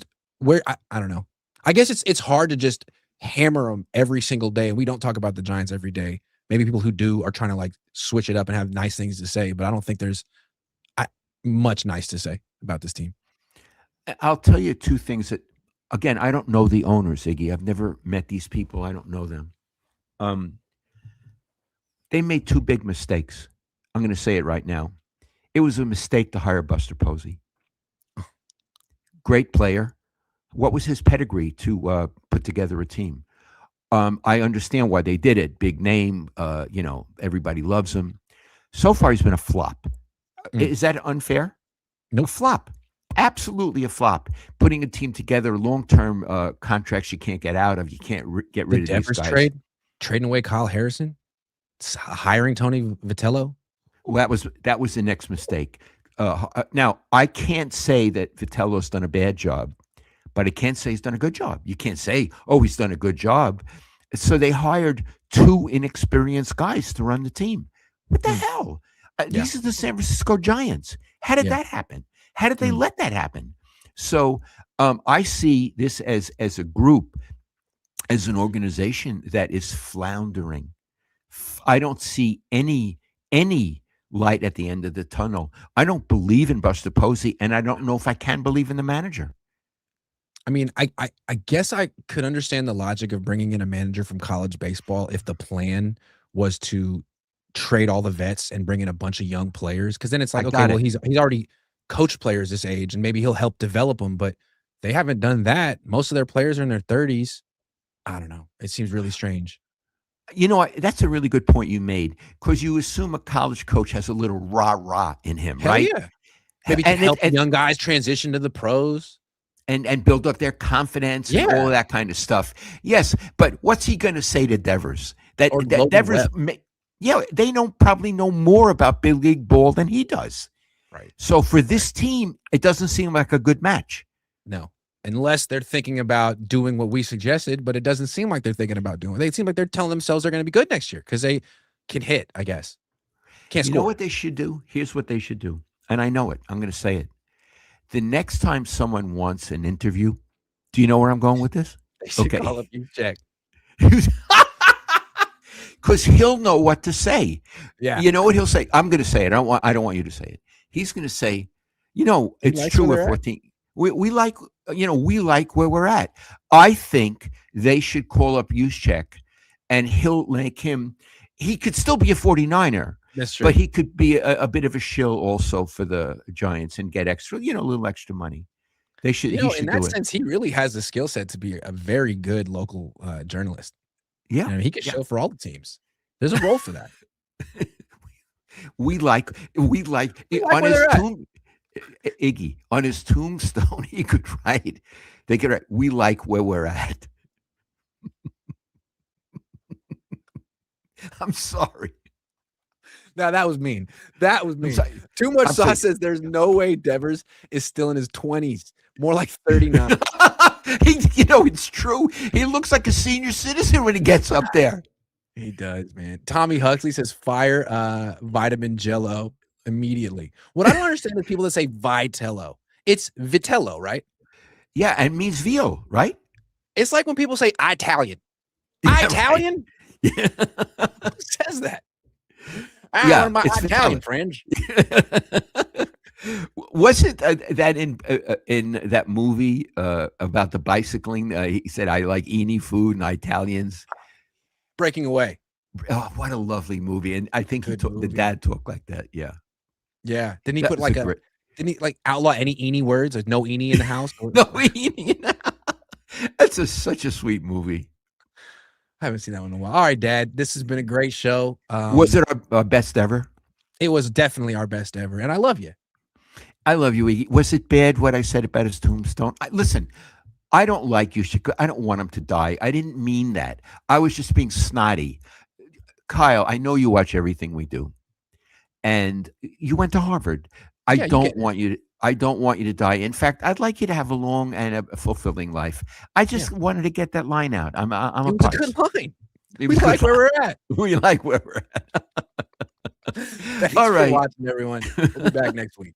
don't know. I guess it's hard to just hammer them every single day. And we don't talk about the Giants every day. Maybe people who do are trying to like switch it up and have nice things to say, but I don't think there's much nice to say about this team.
I'll tell you two things that, again, I don't know the owners, Iggy. I've never met these people. I don't know them. They made two big mistakes. I'm going to say it right now. It was a mistake to hire Buster Posey. Great player. What was his pedigree to put together a team? I understand why they did it. Big name, everybody loves him. So far, he's been a flop. Is that unfair?
No.
A flop. Absolutely a flop. Putting a team together, long-term contracts you can't get out of. You can't get rid of
Devers
these guys.
Trading away Kyle Harrison, hiring Tony Vitello.
Well, that was the next mistake. Now, I can't say that Vitello's done a bad job, but I can't say he's done a good job. You can't say, oh, he's done a good job. So they hired two inexperienced guys to run the team. What the hell? These are the San Francisco Giants. How did that happen? How did they let that happen? So I see this as a group, as an organization that is floundering. I don't see any light at the end of the tunnel. I don't believe in Buster Posey, and I don't know if I can believe in the manager.
I mean, I guess I could understand the logic of bringing in a manager from college baseball if the plan was to trade all the vets and bring in a bunch of young players. Because then it's like, okay, well, he's already coached players this age, and maybe he'll help develop them. But they haven't done that. Most of their players are in their 30s. I don't know. It seems really strange.
You know, that's a really good point you made, because you assume a college coach has a little rah-rah in him,
Hell
right?
Yeah. Maybe can help young guys transition to the pros.
And build up their confidence and all of that kind of stuff. Yes, but what's he going to say to Devers? That Devers, they probably know more about big league ball than he does.
Right.
So for this team, it doesn't seem like a good match.
No, unless they're thinking about doing what we suggested, but it doesn't seem like they're thinking about doing it. They seem like they're telling themselves they're going to be good next year because they can hit, I guess. Can't score.
You know what they should do? Here's what they should do. And I know it. I'm going to say it. The next time someone wants an interview, do you know where I'm going with this?
They should call up you, Jack.
Because he'll know what to say.
Yeah.
You know what he'll say? I'm going to say it. I don't want you to say it. He's going to say, it's true. We're 14. We like where we're at. I think they should call up Juszczyk, and he'll make him. He could still be a 49er.
That's true.
But he could be a bit of a shill also for the Giants and get extra, a little extra money. They should.
In that sense, he really has the skill set to be a very good local journalist.
Yeah,
he could show for all the teams. There's a role for that.
we like on his Iggy on his tombstone. He could write. They could write. We like where we're at. I'm sorry.
Now that was mean. That was mean. Too much sauce says there's no way Devers is still in his 20s. More like 39.
It's true. He looks like a senior citizen when he gets up there.
He does, man. Tommy Huxley says fire vitamin jello immediately. What I don't understand is people that say Vitello. It's Vitello, right?
Yeah, and it means veal, right?
It's like when people say Italian. Italian?
Right. Yeah.
Who says that?
My
Italian friends.
Wasn't that in that movie about the bicycling? He said, "I like Eeny food and Italians."
Breaking Away.
Oh, what a lovely movie! And I think the dad talked like that. Yeah,
yeah. Didn't he put like didn't he like outlaw any Eeny words? Like no Eeny in the house.
No Eeny. That's such a sweet movie.
I haven't seen that one in a while. All right, Dad. This has been a great show.
Was it our best ever?
It was definitely our best ever, and I love you.
I love you, Iggy. Was it bad what I said about his tombstone? Listen, I don't like you. I don't want him to die. I didn't mean that. I was just being snotty. Kyle, I know you watch everything we do, and you went to Harvard. I
Yeah, you
don't
get it.
want you. I don't want you to die. In fact, I'd like you to have a long and a fulfilling life. I
Yeah.
just wanted to get that line out. I'm
It
a
was a
putz.
good line.
It
We
was a
like
good
where
line.
we're at.
We like where we're at.
Thanks
All
for
right.
watching, everyone. We'll be back next week.